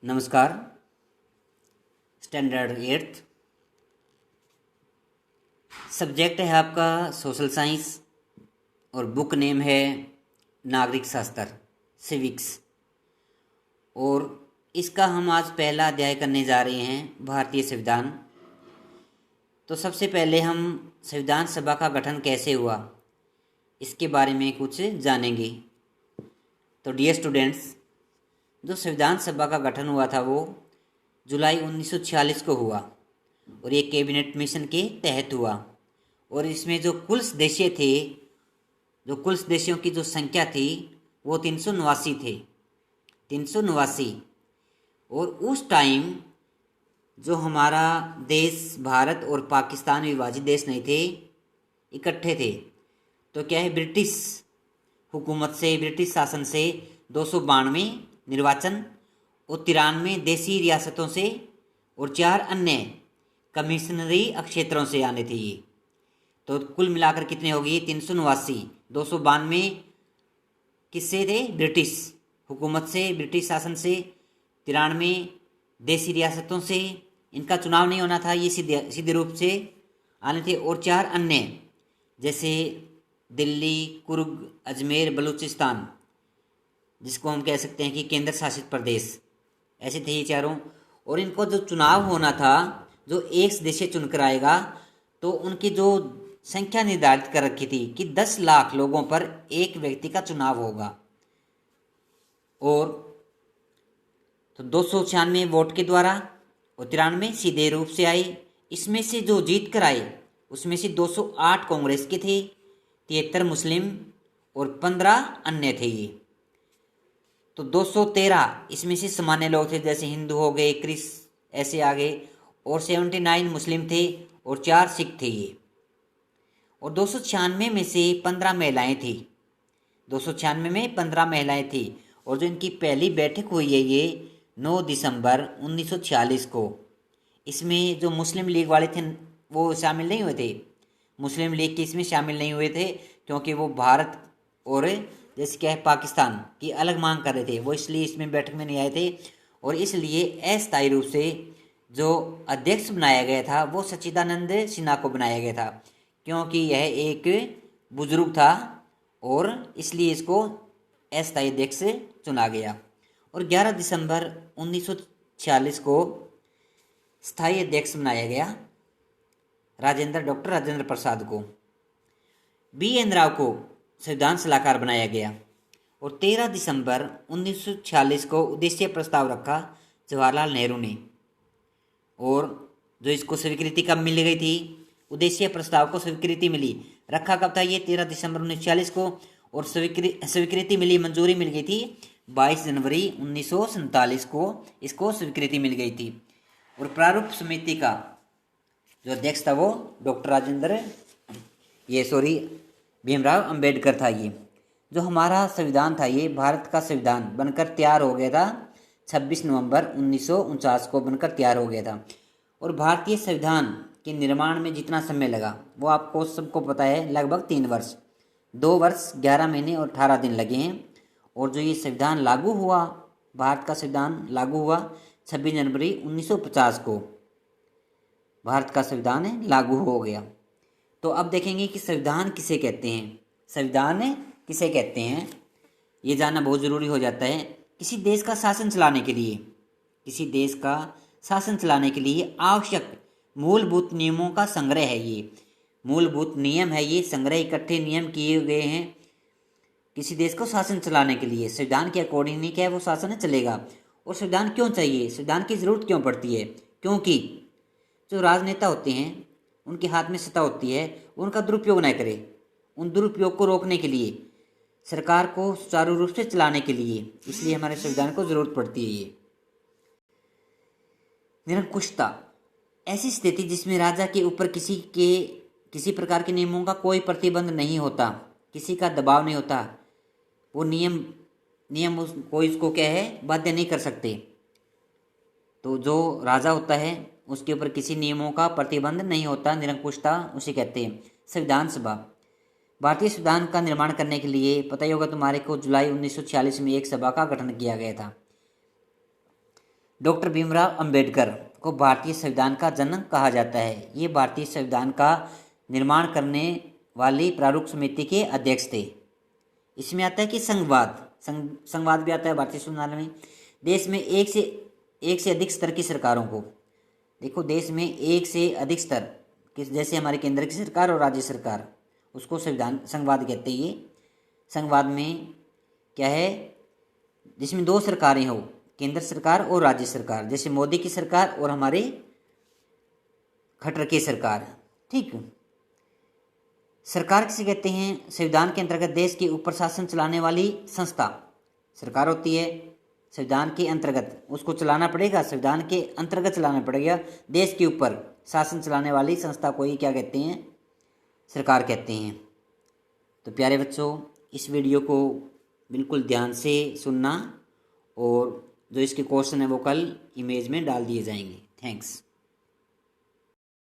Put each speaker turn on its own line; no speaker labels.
नमस्कार। Standard eighth subject है आपका सोशल साइंस और बुक नेम है नागरिक शास्त्र सिविक्स। और इसका हम आज पहला अध्याय करने जा रहे हैं भारतीय संविधान। तो सबसे पहले हम संविधान सभा का गठन कैसे हुआ इसके बारे में कुछ जानेंगे। तो डियर स्टूडेंट्स, जो संविधान सभा का गठन हुआ था वो जुलाई 1946 को हुआ और ये कैबिनेट मिशन के तहत हुआ। और इसमें जो कुल सदस्य थे, जो कुल सदस्यों की जो संख्या थी वो 389 थे, 389। और उस टाइम जो हमारा देश भारत और पाकिस्तान विभाजित देश नहीं थे, इकट्ठे थे। तो क्या है, ब्रिटिश हुकूमत से, ब्रिटिश शासन से 292 निर्वाचन और 93 देसी रियासतों से और 4 अन्य कमिश्नरी क्षेत्रों से आने थे ये। तो कुल मिलाकर कितने हो गए? 389। 292 किससे थे? ब्रिटिश हुकूमत से, ब्रिटिश शासन से। 93 देसी रियासतों से, इनका चुनाव नहीं होना था, ये सीधे रूप से आने थे। और 4 अन्य जैसे दिल्ली, कुर्ग, अजमेर, बलूचिस्तान, जिसको हम कह सकते हैं कि केंद्र शासित प्रदेश, ऐसे थे ये चारों। और इनको जो चुनाव होना था, जो एक सदस्य चुनकर आएगा, तो उनकी जो संख्या निर्धारित कर रखी थी कि 10 लाख लोगों पर एक व्यक्ति का चुनाव होगा। और तो 296 वोट के द्वारा और 93 सीधे रूप से आए। इसमें से जो जीत कर आए उसमें से 208 कांग्रेस के थे, 73 मुस्लिम और 15 अन्य थे ये। तो 213 इसमें से सामान्य लोग थे, जैसे हिंदू हो गए, क्रिस ऐसे आ गए। और 79 मुस्लिम थे और 4 सिख थे ये। और 296 में से 15 महिलाएं थी, 296 में 15 महिलाएं थी। और जो इनकी पहली बैठक हुई है ये 9 दिसंबर 1946 को। इसमें जो मुस्लिम लीग वाले थे वो शामिल नहीं हुए थे, मुस्लिम लीग के इसमें शामिल नहीं हुए थे, क्योंकि वो भारत और जैसे क्या है पाकिस्तान की अलग मांग कर रहे थे, वो इसलिए इसमें बैठक में नहीं आए थे। और इसलिए अस्थायी रूप से जो अध्यक्ष बनाया गया था वो सच्चिदानंद सिन्हा को बनाया गया था, क्योंकि यह एक बुजुर्ग था और इसलिए इसको अस्थायी अध्यक्ष चुना गया। और 11 दिसंबर 1946 को स्थायी अध्यक्ष बनाया गया डॉक्टर राजेंद्र प्रसाद को। बी एन राव को संविधान सलाहकार बनाया गया। और 13 दिसंबर 1946 को उद्देश्य प्रस्ताव रखा जवाहरलाल नेहरू ने। और जो इसको स्वीकृति कब मिल गई थी? उद्देश्य प्रस्ताव को स्वीकृति मिली, रखा कब था ये? 13 दिसंबर 1946 को। और स्वीकृति मिली, मंजूरी मिल गई थी 22 जनवरी 1947 को, इसको स्वीकृति मिल गई थी। और प्रारूप समिति का जो अध्यक्ष था वो डॉक्टर भीमराव अंबेडकर था। ये जो हमारा संविधान था ये भारत का संविधान बनकर तैयार हो गया था 26 नवंबर 1949 को बनकर तैयार हो गया था। और भारतीय संविधान के निर्माण में जितना समय लगा वो आपको सबको पता है, लगभग 3 वर्ष, 2 वर्ष 11 महीने और 18 दिन लगे हैं। और जो ये संविधान लागू हुआ, भारत का संविधान लागू हुआ 26 जनवरी 1950 को, भारत का संविधान लागू हो गया। तो अब देखेंगे कि संविधान किसे कहते हैं। संविधान किसे कहते हैं ये जानना बहुत ज़रूरी हो जाता है। किसी देश का शासन चलाने के लिए, किसी देश का शासन चलाने के लिए आवश्यक मूलभूत नियमों का संग्रह है ये, मूलभूत नियम है ये, संग्रह, इकट्ठे नियम किए गए हैं किसी देश को शासन चलाने के लिए। संविधान के अकॉर्डिंग नहीं क्या है वो शासन चलेगा। और संविधान क्यों चाहिए, संविधान की ज़रूरत क्यों पड़ती है? क्योंकि जो राजनेता होते हैं उनके हाथ में सत्ता होती है, उनका दुरुपयोग न करे। उन दुरुपयोग को रोकने के लिए, सरकार को सुचारू रूप से चलाने के लिए, इसलिए हमारे संविधान को जरूरत पड़ती है ये। निरंकुशता, ऐसी स्थिति जिसमें राजा के ऊपर किसी प्रकार के नियमों का कोई प्रतिबंध नहीं होता, किसी का दबाव नहीं होता, वो नियम कोई उसको क्या है, बाध्य नहीं कर सकते। तो जो राजा होता है उसके ऊपर किसी नियमों का प्रतिबंध नहीं होता, निरंकुशता उसे कहते हैं। संविधान सभा, भारतीय संविधान का निर्माण करने के लिए पता ही होगा तुम्हारे को जुलाई 1946 में एक सभा का गठन किया गया था। डॉक्टर भीमराव अंबेडकर को भारतीय संविधान का जनक कहा जाता है। ये भारतीय संविधान का निर्माण करने वाली प्रारूप समिति के अध्यक्ष थे। इसमें आता है कि संघवाद भी आता है भारतीय संविधान में। देश में एक से अधिक स्तर की सरकारों को, देखो देश में एक से अधिक स्तर, जैसे हमारे केंद्र की सरकार और राज्य सरकार, उसको संघवाद कहते हैं। ये संघवाद में क्या है, जिसमें दो सरकारें हो, केंद्र सरकार और राज्य सरकार, जैसे मोदी की सरकार और हमारे खट्टर की सरकार। ठीक, सरकार किसे कहते हैं? संविधान के अंतर्गत देश के ऊपर शासन चलाने वाली संस्था सरकार होती है। संविधान के अंतर्गत उसको चलाना पड़ेगा, संविधान के अंतर्गत चलाना पड़ेगा। देश के ऊपर शासन चलाने वाली संस्था को ही क्या कहते हैं? सरकार कहते हैं। तो प्यारे बच्चों, इस वीडियो को बिल्कुल ध्यान से सुनना, और जो इसके क्वेश्चन है वो कल इमेज में डाल दिए जाएंगे। थैंक्स।